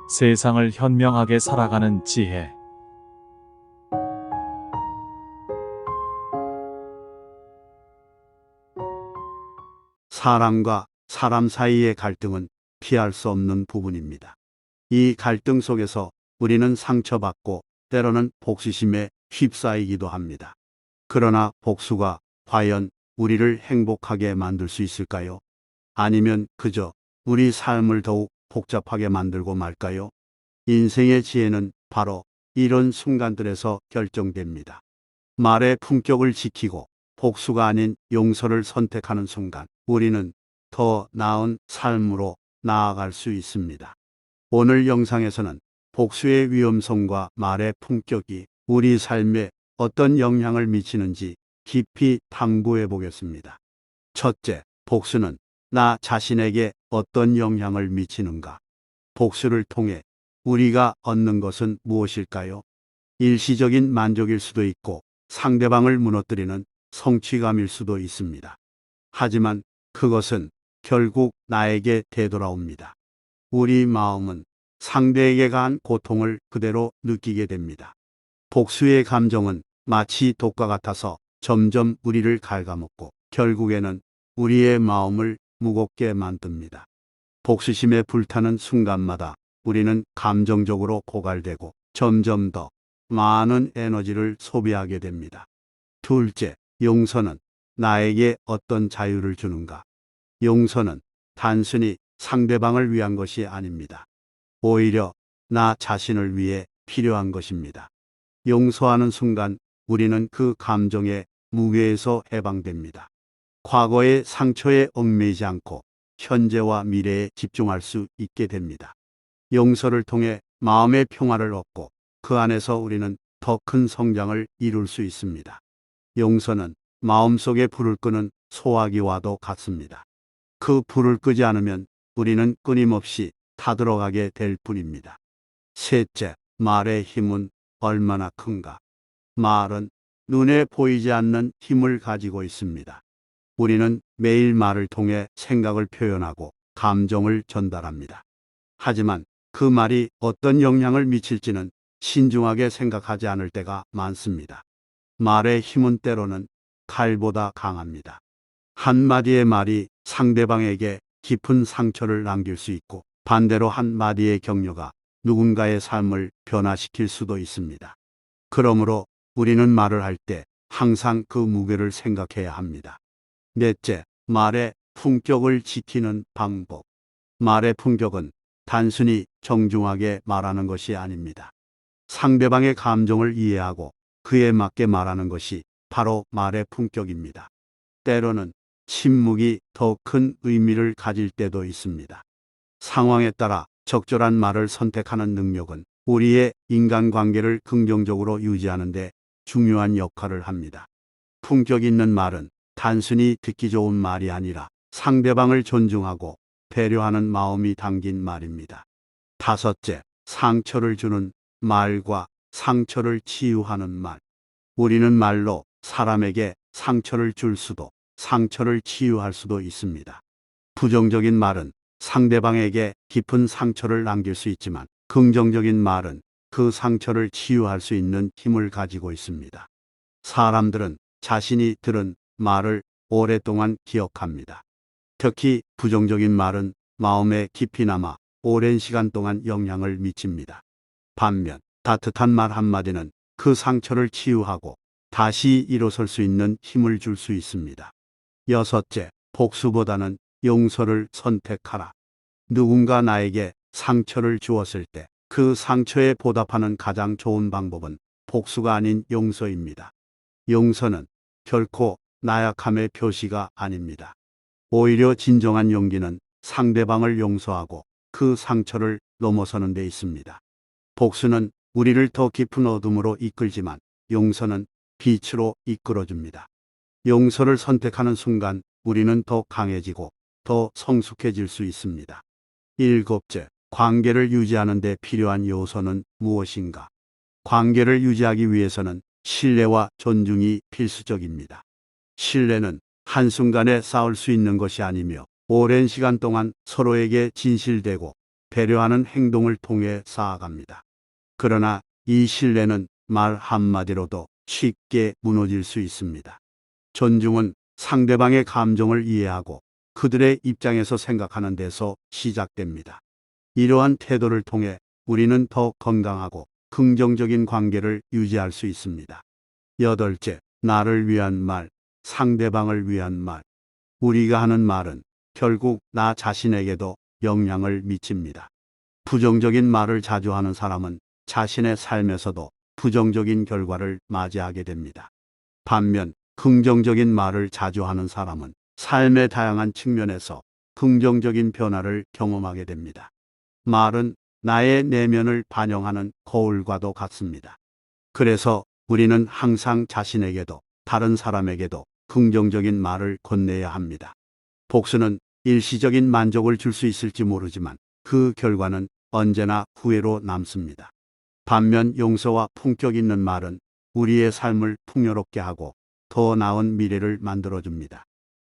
세상을 현명하게 살아가는 지혜. 사람과 사람 사이의 갈등은 피할 수 없는 부분입니다. 이 갈등 속에서 우리는 상처받고 때로는 복수심에 휩싸이기도 합니다. 그러나 복수가 과연 우리를 행복하게 만들 수 있을까요? 아니면 그저 우리 삶을 더욱 복잡하게 만들고 말까요? 인생의 지혜는 바로 이런 순간들에서 결정됩니다. 말의 품격을 지키고 복수가 아닌 용서를 선택하는 순간, 우리는 더 나은 삶으로 나아갈 수 있습니다. 오늘 영상에서는 복수의 위험성과 말의 품격이 우리 삶에 어떤 영향을 미치는지 깊이 탐구해 보겠습니다. 첫째, 복수는 나 자신에게 어떤 영향을 미치는가? 복수를 통해 우리가 얻는 것은 무엇일까요? 일시적인 만족일 수도 있고 상대방을 무너뜨리는 성취감일 수도 있습니다. 하지만 그것은 결국 나에게 되돌아옵니다. 우리 마음은 상대에게 가한 고통을 그대로 느끼게 됩니다. 복수의 감정은 마치 독과 같아서 점점 우리를 갉아먹고 결국에는 우리의 마음을 무겁게 만듭니다. 복수심에 불타는 순간마다 우리는 감정적으로 고갈되고 점점 더 많은 에너지를 소비하게 됩니다. 둘째, 용서는 나에게 어떤 자유를 주는가? 용서는 단순히 상대방을 위한 것이 아닙니다. 오히려 나 자신을 위해 필요한 것입니다. 용서하는 순간 우리는 그 감정의 무게에서 해방됩니다. 과거의 상처에 얽매이지 않고 현재와 미래에 집중할 수 있게 됩니다. 용서를 통해 마음의 평화를 얻고 그 안에서 우리는 더 큰 성장을 이룰 수 있습니다. 용서는 마음속에 불을 끄는 소화기와도 같습니다. 그 불을 끄지 않으면 우리는 끊임없이 타들어가게 될 뿐입니다. 셋째, 말의 힘은 얼마나 큰가? 말은 눈에 보이지 않는 힘을 가지고 있습니다. 우리는 매일 말을 통해 생각을 표현하고 감정을 전달합니다. 하지만 그 말이 어떤 영향을 미칠지는 신중하게 생각하지 않을 때가 많습니다. 말의 힘은 때로는 칼보다 강합니다. 한마디의 말이 상대방에게 깊은 상처를 남길 수 있고 반대로 한마디의 격려가 누군가의 삶을 변화시킬 수도 있습니다. 그러므로 우리는 말을 할 때 항상 그 무게를 생각해야 합니다. 넷째, 말의 품격을 지키는 방법. 말의 품격은 단순히 정중하게 말하는 것이 아닙니다. 상대방의 감정을 이해하고 그에 맞게 말하는 것이 바로 말의 품격입니다. 때로는 침묵이 더 큰 의미를 가질 때도 있습니다. 상황에 따라 적절한 말을 선택하는 능력은 우리의 인간관계를 긍정적으로 유지하는 데 중요한 역할을 합니다. 품격 있는 말은 단순히 듣기 좋은 말이 아니라 상대방을 존중하고 배려하는 마음이 담긴 말입니다. 다섯째, 상처를 주는 말과 상처를 치유하는 말. 우리는 말로 사람에게 상처를 줄 수도 상처를 치유할 수도 있습니다. 부정적인 말은 상대방에게 깊은 상처를 남길 수 있지만 긍정적인 말은 그 상처를 치유할 수 있는 힘을 가지고 있습니다. 사람들은 자신이 들은 말을 오랫동안 기억합니다. 특히 부정적인 말은 마음에 깊이 남아 오랜 시간 동안 영향을 미칩니다. 반면 따뜻한 말 한마디는 그 상처를 치유하고 다시 일어설 수 있는 힘을 줄 수 있습니다. 여섯째, 복수보다는 용서를 선택하라. 누군가 나에게 상처를 주었을 때 그 상처에 보답하는 가장 좋은 방법은 복수가 아닌 용서입니다. 용서는 결코 나약함의 표시가 아닙니다. 오히려 진정한 용기는 상대방을 용서하고 그 상처를 넘어서는 데 있습니다. 복수는 우리를 더 깊은 어둠으로 이끌지만 용서는 빛으로 이끌어줍니다. 용서를 선택하는 순간 우리는 더 강해지고 더 성숙해질 수 있습니다. 일곱째, 관계를 유지하는 데 필요한 요소는 무엇인가? 관계를 유지하기 위해서는 신뢰와 존중이 필수적입니다. 신뢰는 한순간에 쌓을 수 있는 것이 아니며 오랜 시간 동안 서로에게 진실되고 배려하는 행동을 통해 쌓아갑니다. 그러나 이 신뢰는 말 한마디로도 쉽게 무너질 수 있습니다. 존중은 상대방의 감정을 이해하고 그들의 입장에서 생각하는 데서 시작됩니다. 이러한 태도를 통해 우리는 더 건강하고 긍정적인 관계를 유지할 수 있습니다. 여덟째, 나를 위한 말, 상대방을 위한 말. 우리가 하는 말은 결국 나 자신에게도 영향을 미칩니다. 부정적인 말을 자주 하는 사람은 자신의 삶에서도 부정적인 결과를 맞이하게 됩니다. 반면 긍정적인 말을 자주 하는 사람은 삶의 다양한 측면에서 긍정적인 변화를 경험하게 됩니다. 말은 나의 내면을 반영하는 거울과도 같습니다. 그래서 우리는 항상 자신에게도 다른 사람에게도 긍정적인 말을 건네야 합니다. 복수는 일시적인 만족을 줄 수 있을지 모르지만 그 결과는 언제나 후회로 남습니다. 반면 용서와 품격 있는 말은 우리의 삶을 풍요롭게 하고 더 나은 미래를 만들어줍니다.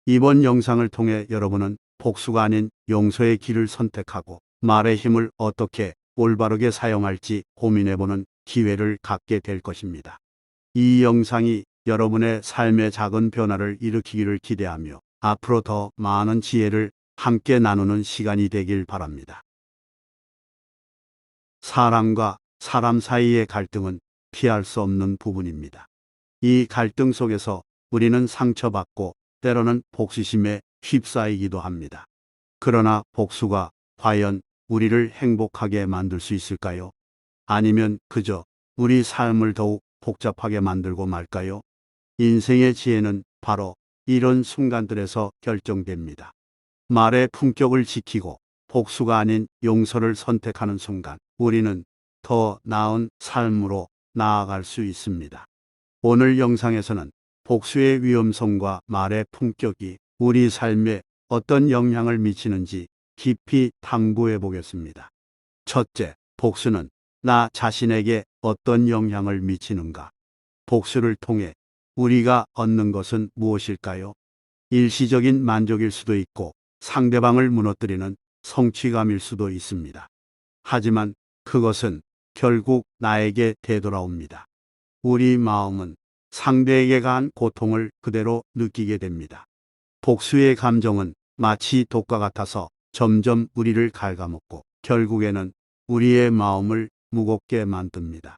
이번 영상을 통해 여러분은 복수가 아닌 용서의 길을 선택하고 말의 힘을 어떻게 올바르게 사용할지 고민해보는 기회를 갖게 될 것입니다. 이 영상이 여러분의 삶의 작은 변화를 일으키기를 기대하며 앞으로 더 많은 지혜를 함께 나누는 시간이 되길 바랍니다. 사람과 사람 사이의 갈등은 피할 수 없는 부분입니다. 이 갈등 속에서 우리는 상처받고 때로는 복수심에 휩싸이기도 합니다. 그러나 복수가 과연 우리를 행복하게 만들 수 있을까요? 아니면 그저 우리 삶을 더욱 복잡하게 만들고 말까요? 인생의 지혜는 바로 이런 순간들에서 결정됩니다. 말의 품격을 지키고 복수가 아닌 용서를 선택하는 순간 우리는 더 나은 삶으로 나아갈 수 있습니다. 오늘 영상에서는 복수의 위험성과 말의 품격이 우리 삶에 어떤 영향을 미치는지 깊이 탐구해 보겠습니다. 첫째, 복수는 나 자신에게 어떤 영향을 미치는가? 복수를 통해 우리가 얻는 것은 무엇일까요? 일시적인 만족일 수도 있고 상대방을 무너뜨리는 성취감일 수도 있습니다. 하지만 그것은 결국 나에게 되돌아옵니다. 우리 마음은 상대에게 가한 고통을 그대로 느끼게 됩니다. 복수의 감정은 마치 독과 같아서 점점 우리를 갉아먹고 결국에는 우리의 마음을 무겁게 만듭니다.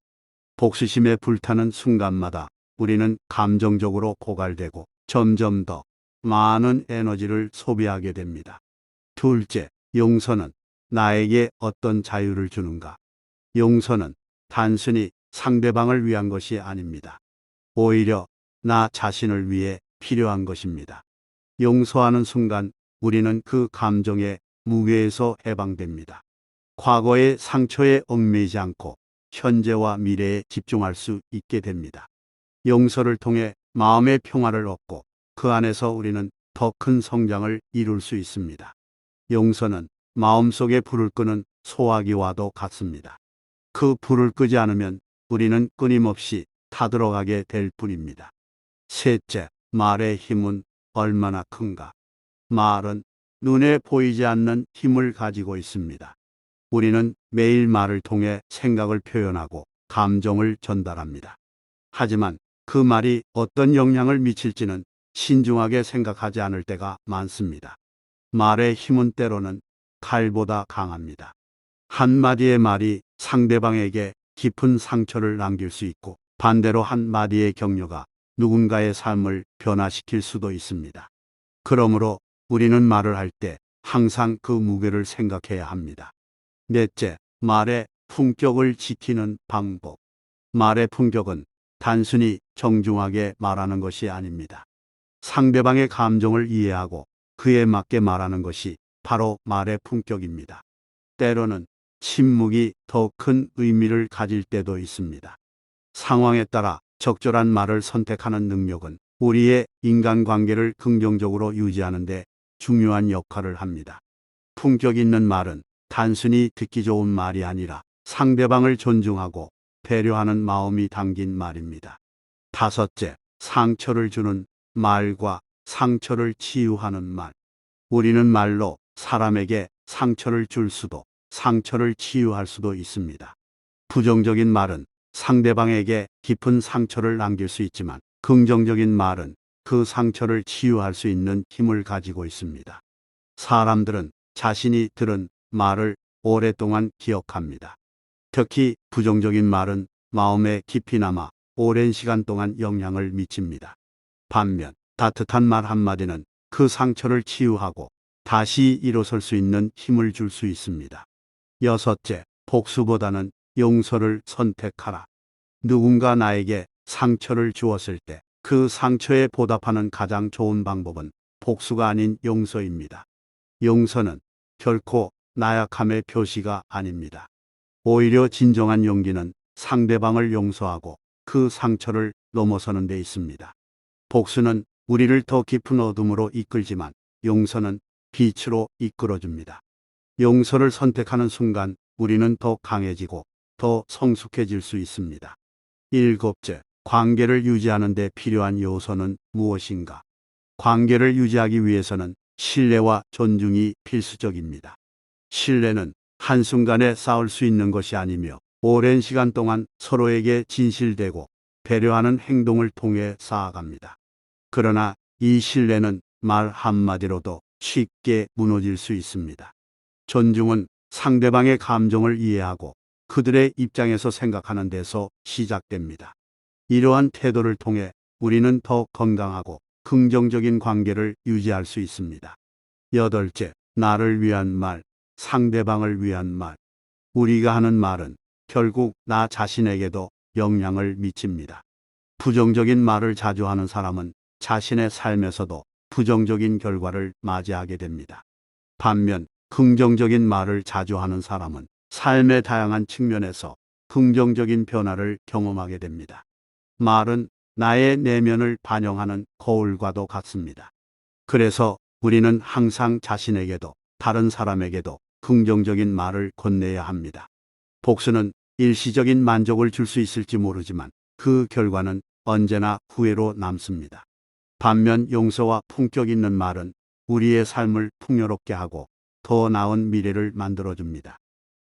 복수심에 불타는 순간마다 우리는 감정적으로 고갈되고 점점 더 많은 에너지를 소비하게 됩니다. 둘째, 용서는 나에게 어떤 자유를 주는가? 용서는 단순히 상대방을 위한 것이 아닙니다. 오히려 나 자신을 위해 필요한 것입니다. 용서하는 순간 우리는 그 감정의 무게에서 해방됩니다. 과거의 상처에 얽매이지 않고 현재와 미래에 집중할 수 있게 됩니다. 용서를 통해 마음의 평화를 얻고 그 안에서 우리는 더 큰 성장을 이룰 수 있습니다. 용서는 마음속에 불을 끄는 소화기와도 같습니다. 그 불을 끄지 않으면 우리는 끊임없이 타들어가게 될 뿐입니다. 셋째, 말의 힘은 얼마나 큰가? 말은 눈에 보이지 않는 힘을 가지고 있습니다. 우리는 매일 말을 통해 생각을 표현하고 감정을 전달합니다. 하지만 그 말이 어떤 영향을 미칠지는 신중하게 생각하지 않을 때가 많습니다. 말의 힘은 때로는 칼보다 강합니다. 한마디의 말이 상대방에게 깊은 상처를 남길 수 있고 반대로 한마디의 격려가 누군가의 삶을 변화시킬 수도 있습니다. 그러므로 우리는 말을 할 때 항상 그 무게를 생각해야 합니다. 넷째, 말의 품격을 지키는 방법. 말의 품격은 단순히 정중하게 말하는 것이 아닙니다. 상대방의 감정을 이해하고 그에 맞게 말하는 것이 바로 말의 품격입니다. 때로는 침묵이 더 큰 의미를 가질 때도 있습니다. 상황에 따라 적절한 말을 선택하는 능력은 우리의 인간관계를 긍정적으로 유지하는 데 중요한 역할을 합니다. 품격 있는 말은 단순히 듣기 좋은 말이 아니라 상대방을 존중하고 배려하는 마음이 담긴 말입니다. 다섯째, 상처를 주는 말과 상처를 치유하는 말. 우리는 말로 사람에게 상처를 줄 수도 상처를 치유할 수도 있습니다. 부정적인 말은 상대방에게 깊은 상처를 남길 수 있지만 긍정적인 말은 그 상처를 치유할 수 있는 힘을 가지고 있습니다. 사람들은 자신이 들은 말을 오랫동안 기억합니다. 특히 부정적인 말은 마음에 깊이 남아 오랜 시간 동안 영향을 미칩니다. 반면 따뜻한 말 한마디는 그 상처를 치유하고 다시 일어설 수 있는 힘을 줄 수 있습니다. 여섯째, 복수보다는 용서를 선택하라. 누군가 나에게 상처를 주었을 때 그 상처에 보답하는 가장 좋은 방법은 복수가 아닌 용서입니다. 용서는 결코 나약함의 표시가 아닙니다. 오히려 진정한 용기는 상대방을 용서하고 그 상처를 넘어서는 데 있습니다. 복수는 우리를 더 깊은 어둠으로 이끌지만 용서는 빛으로 이끌어줍니다. 용서를 선택하는 순간 우리는 더 강해지고 더 성숙해질 수 있습니다. 일곱째, 관계를 유지하는 데 필요한 요소는 무엇인가? 관계를 유지하기 위해서는 신뢰와 존중이 필수적입니다. 신뢰는 한순간에 쌓을 수 있는 것이 아니며 오랜 시간 동안 서로에게 진실되고 배려하는 행동을 통해 쌓아갑니다. 그러나 이 신뢰는 말 한마디로도 쉽게 무너질 수 있습니다. 존중은 상대방의 감정을 이해하고 그들의 입장에서 생각하는 데서 시작됩니다. 이러한 태도를 통해 우리는 더 건강하고 긍정적인 관계를 유지할 수 있습니다. 여덟째, 나를 위한 말, 상대방을 위한 말. 우리가 하는 말은 결국 나 자신에게도 영향을 미칩니다. 부정적인 말을 자주 하는 사람은 자신의 삶에서도 부정적인 결과를 맞이하게 됩니다. 반면 긍정적인 말을 자주 하는 사람은 삶의 다양한 측면에서 긍정적인 변화를 경험하게 됩니다. 말은 나의 내면을 반영하는 거울과도 같습니다. 그래서 우리는 항상 자신에게도 다른 사람에게도 긍정적인 말을 건네야 합니다. 복수는 일시적인 만족을 줄 수 있을지 모르지만 그 결과는 언제나 후회로 남습니다. 반면 용서와 품격 있는 말은 우리의 삶을 풍요롭게 하고 더 나은 미래를 만들어줍니다.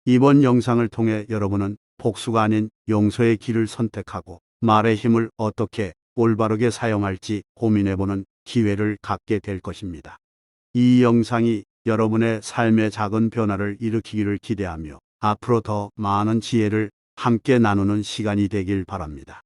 이번 영상을 통해 여러분은 복수가 아닌 용서의 길을 선택하고 말의 힘을 어떻게 올바르게 사용할지 고민해보는 기회를 갖게 될 것입니다. 이 영상이 여러분의 삶의 작은 변화를 일으키기를 기대하며 앞으로 더 많은 지혜를 함께 나누는 시간이 되길 바랍니다.